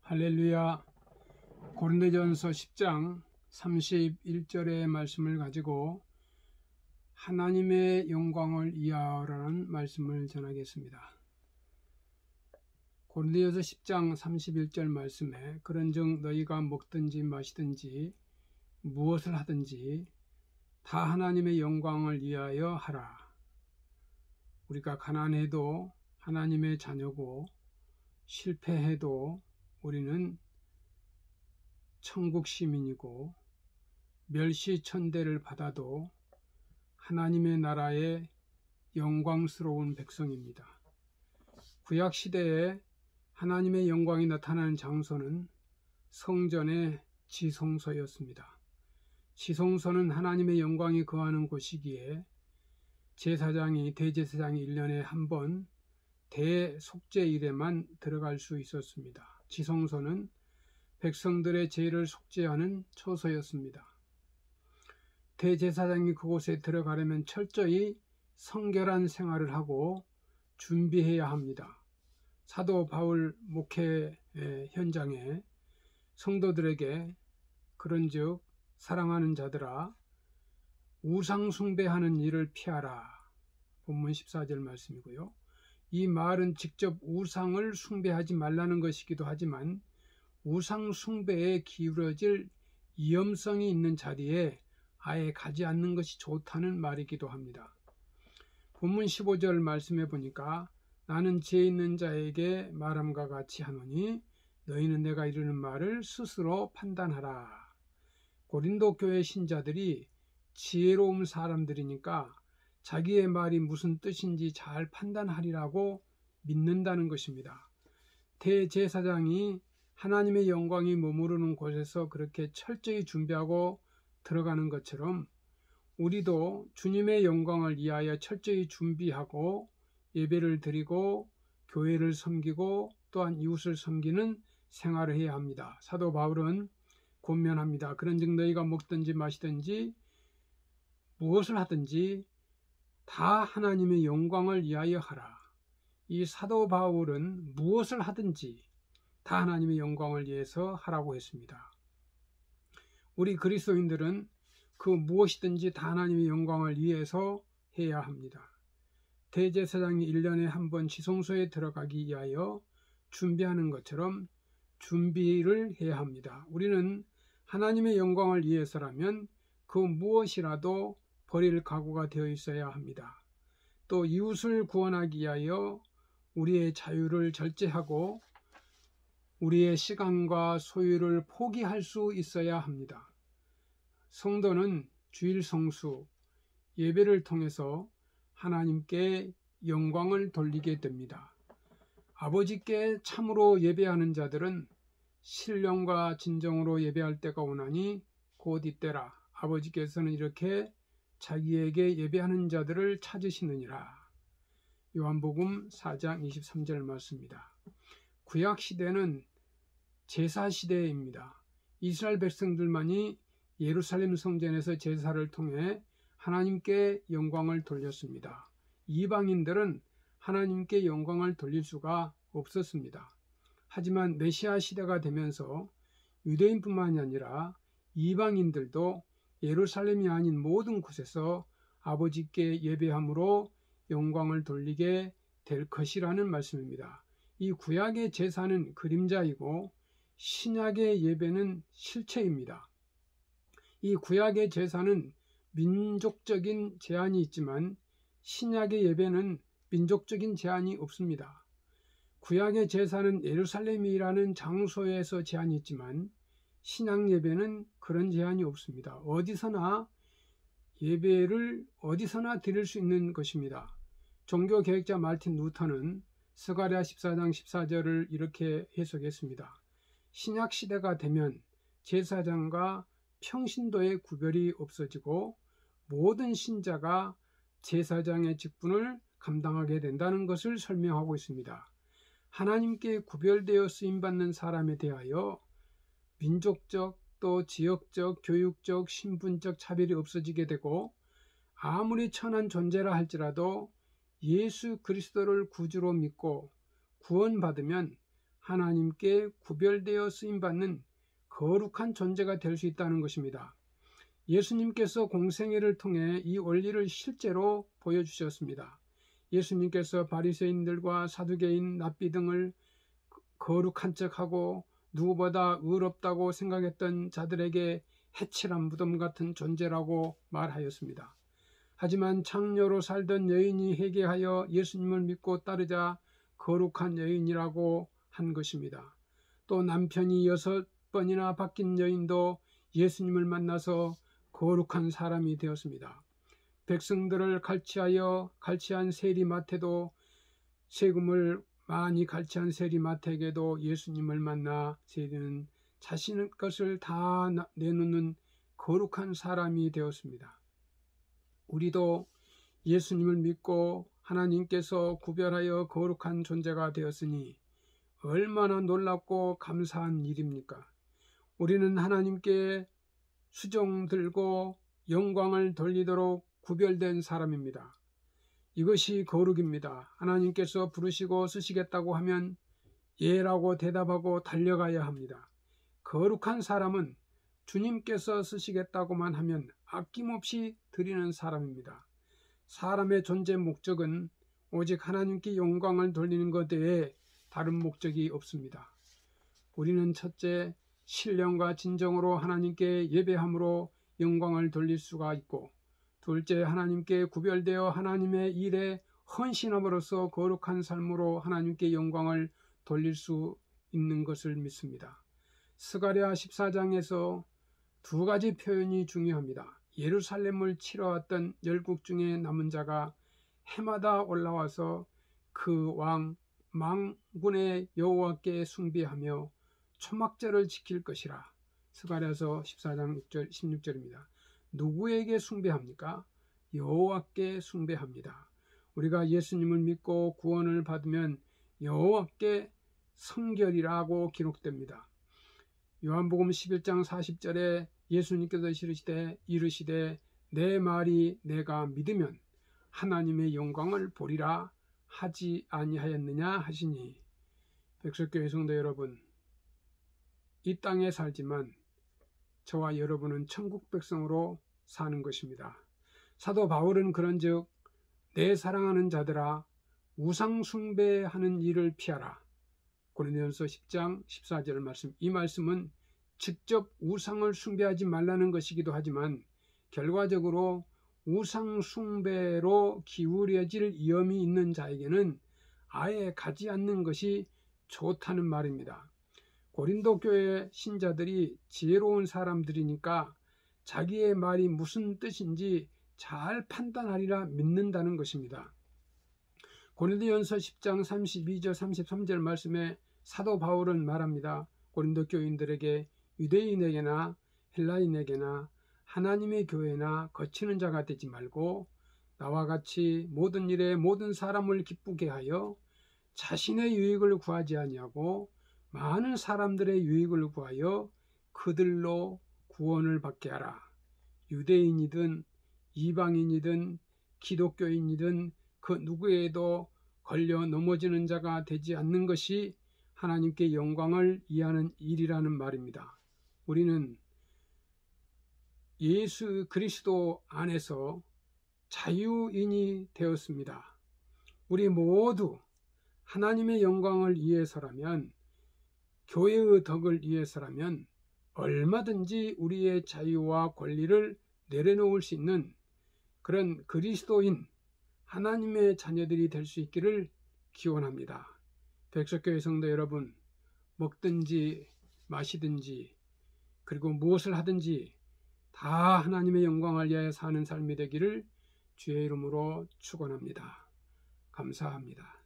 할렐루야. 고린도전서 10장 31절의 말씀을 가지고 하나님의 영광을 이하라는 말씀을 전하겠습니다. 고린도전서 10장 31절 말씀에 그런즉 너희가 먹든지 마시든지 무엇을 하든지 다 하나님의 영광을 위하여 하라. 우리가 가난해도 하나님의 자녀고 실패해도 우리는 천국 시민이고 멸시천대를 받아도 하나님의 나라의 영광스러운 백성입니다. 구약시대에 하나님의 영광이 나타나는 장소는 성전의 지성소였습니다. 지성소는 하나님의 영광이 거하는 곳이기에 대제사장이 1년에 한 번 대속죄일에만 들어갈 수 있었습니다. 지성소는 백성들의 죄를 속죄하는 처소였습니다. 대제사장이 그곳에 들어가려면 철저히 성결한 생활을 하고 준비해야 합니다. 사도 바울 목회 현장에 성도들에게 그런즉 사랑하는 자들아 우상 숭배하는 일을 피하라. 본문 14절 말씀이고요. 이 말은 직접 우상을 숭배하지 말라는 것이기도 하지만 우상 숭배에 기울어질 위험성이 있는 자리에 아예 가지 않는 것이 좋다는 말이기도 합니다. 본문 15절 말씀해 보니까 나는 죄 있는 자에게 말함과 같이 하노니 너희는 내가 이르는 말을 스스로 판단하라. 고린도 교회 신자들이 지혜로운 사람들이니까 자기의 말이 무슨 뜻인지 잘 판단하리라고 믿는다는 것입니다. 대제사장이 하나님의 영광이 머무르는 곳에서 그렇게 철저히 준비하고 들어가는 것처럼 우리도 주님의 영광을 위하여 철저히 준비하고 예배를 드리고 교회를 섬기고 또한 이웃을 섬기는 생활을 해야 합니다. 사도 바울은 권면합니다. 그런즉 너희가 먹든지 마시든지 무엇을 하든지 다 하나님의 영광을 위하여 하라. 이 사도 바울은 무엇을 하든지 다 하나님의 영광을 위해서 하라고 했습니다. 우리 그리스도인들은 그 무엇이든지 다 하나님의 영광을 위해서 해야 합니다. 대제사장이 1년에 한 번 지성소에 들어가기 위하여 준비하는 것처럼 준비를 해야 합니다. 우리는 하나님의 영광을 위해서라면 그 무엇이라도 버릴 각오가 되어 있어야 합니다. 또 이웃을 구원하기 위하여 우리의 자유를 절제하고 우리의 시간과 소유를 포기할 수 있어야 합니다. 성도는 주일 성수, 예배를 통해서 하나님께 영광을 돌리게 됩니다. 아버지께 참으로 예배하는 자들은 신령과 진정으로 예배할 때가 오나니 곧 이때라. 아버지께서는 이렇게 자기에게 예배하는 자들을 찾으시느니라. 요한복음 4장 23절 말씀입니다. 구약시대는 제사시대입니다. 이스라엘 백성들만이 예루살렘 성전에서 제사를 통해 하나님께 영광을 돌렸습니다. 이방인들은 하나님께 영광을 돌릴 수가 없었습니다. 하지만 메시아 시대가 되면서 유대인뿐만이 아니라 이방인들도 예루살렘이 아닌 모든 곳에서 아버지께 예배함으로 영광을 돌리게 될 것이라는 말씀입니다. 이 구약의 제사는 그림자이고 신약의 예배는 실체입니다. 이 구약의 제사는 민족적인 제한이 있지만 신약의 예배는 민족적인 제한이 없습니다. 구약의 제사는 예루살렘이라는 장소에서 제한이 있지만 신약 예배는 그런 제한이 없습니다. 어디서나 예배를 어디서나 드릴 수 있는 것입니다. 종교개혁자 마르틴 루터는 스가랴 14장 14절을 이렇게 해석했습니다. 신약 시대가 되면 제사장과 평신도의 구별이 없어지고 모든 신자가 제사장의 직분을 감당하게 된다는 것을 설명하고 있습니다. 하나님께 구별되어 쓰임받는 사람에 대하여 민족적 또 지역적, 교육적, 신분적 차별이 없어지게 되고 아무리 천한 존재라 할지라도 예수 그리스도를 구주로 믿고 구원받으면 하나님께 구별되어 쓰임받는 거룩한 존재가 될 수 있다는 것입니다. 예수님께서 공생애를 통해 이 원리를 실제로 보여주셨습니다. 예수님께서 바리새인들과 사두개인, 랍비 등을 거룩한 척하고 누구보다 의롭다고 생각했던 자들에게 해칠한 무덤 같은 존재라고 말하였습니다. 하지만 창녀로 살던 여인이 회개하여 예수님을 믿고 따르자 거룩한 여인이라고 한 것입니다. 또 남편이 6번이나 바뀐 여인도 예수님을 만나서 거룩한 사람이 되었습니다. 백성들을 갈취한 세리마태도 세금을 많이 갈취한 세리마태에게도 예수님을 만나 세리는 자신의 것을 다 내놓는 거룩한 사람이 되었습니다. 우리도 예수님을 믿고 하나님께서 구별하여 거룩한 존재가 되었으니 얼마나 놀랍고 감사한 일입니까? 우리는 하나님께 수종 들고 영광을 돌리도록 구별된 사람입니다. 이것이 거룩입니다. 하나님께서 부르시고 쓰시겠다고 하면 예라고 대답하고 달려가야 합니다. 거룩한 사람은 주님께서 쓰시겠다고만 하면 아낌없이 드리는 사람입니다. 사람의 존재 목적은 오직 하나님께 영광을 돌리는 것 외에 다른 목적이 없습니다. 우리는 첫째, 신령과 진정으로 하나님께 예배함으로 영광을 돌릴 수가 있고, 둘째, 하나님께 구별되어 하나님의 일에 헌신함으로써 거룩한 삶으로 하나님께 영광을 돌릴 수 있는 것을 믿습니다. 스가랴 14장에서 두 가지 표현이 중요합니다. 예루살렘을 치러 왔던 열국 중에 남은 자가 해마다 올라와서 그 왕 망군의 여호와께 숭배하며 초막절을 지킬 것이라. 스가랴서 14장 16절입니다. 누구에게 숭배합니까? 여호와께 숭배합니다. 우리가 예수님을 믿고 구원을 받으면 여호와께 성결이라고 기록됩니다. 요한복음 11장 40절에 예수님께서 이르시되 내 말이 내가 믿으면 하나님의 영광을 보리라 하지 아니하였느냐 하시니, 백석교회 성도 여러분, 이 땅에 살지만 저와 여러분은 천국 백성으로 사는 것입니다. 사도 바울은 그런즉 내 사랑하는 자들아 우상 숭배하는 일을 피하라. 고린도전서 10장 14절 말씀. 이 말씀은 직접 우상을 숭배하지 말라는 것이기도 하지만 결과적으로 우상 숭배로 기울여질 위험이 있는 자에게는 아예 가지 않는 것이 좋다는 말입니다. 고린도 교회 신자들이 지혜로운 사람들이니까 자기의 말이 무슨 뜻인지 잘 판단하리라 믿는다는 것입니다. 고린도전서 10장 32절 33절 말씀에 사도 바울은 말합니다. 고린도 교인들에게 유대인에게나 헬라인에게나 하나님의 교회나 거치는 자가 되지 말고 나와 같이 모든 일에 모든 사람을 기쁘게 하여 자신의 유익을 구하지 아니하고 많은 사람들의 유익을 구하여 그들로 구원을 받게 하라. 유대인이든 이방인이든 기독교인이든 그 누구에도 걸려 넘어지는 자가 되지 않는 것이 하나님께 영광을 이하는 일이라는 말입니다. 우리는 예수 그리스도 안에서 자유인이 되었습니다. 우리 모두 하나님의 영광을 위해서라면, 교회의 덕을 위해서라면 얼마든지 우리의 자유와 권리를 내려놓을 수 있는 그런 그리스도인 하나님의 자녀들이 될 수 있기를 기원합니다. 백석교회 성도 여러분, 먹든지 마시든지 그리고 무엇을 하든지 다 하나님의 영광을 위하여 사는 삶이 되기를 주의 이름으로 축원합니다. 감사합니다.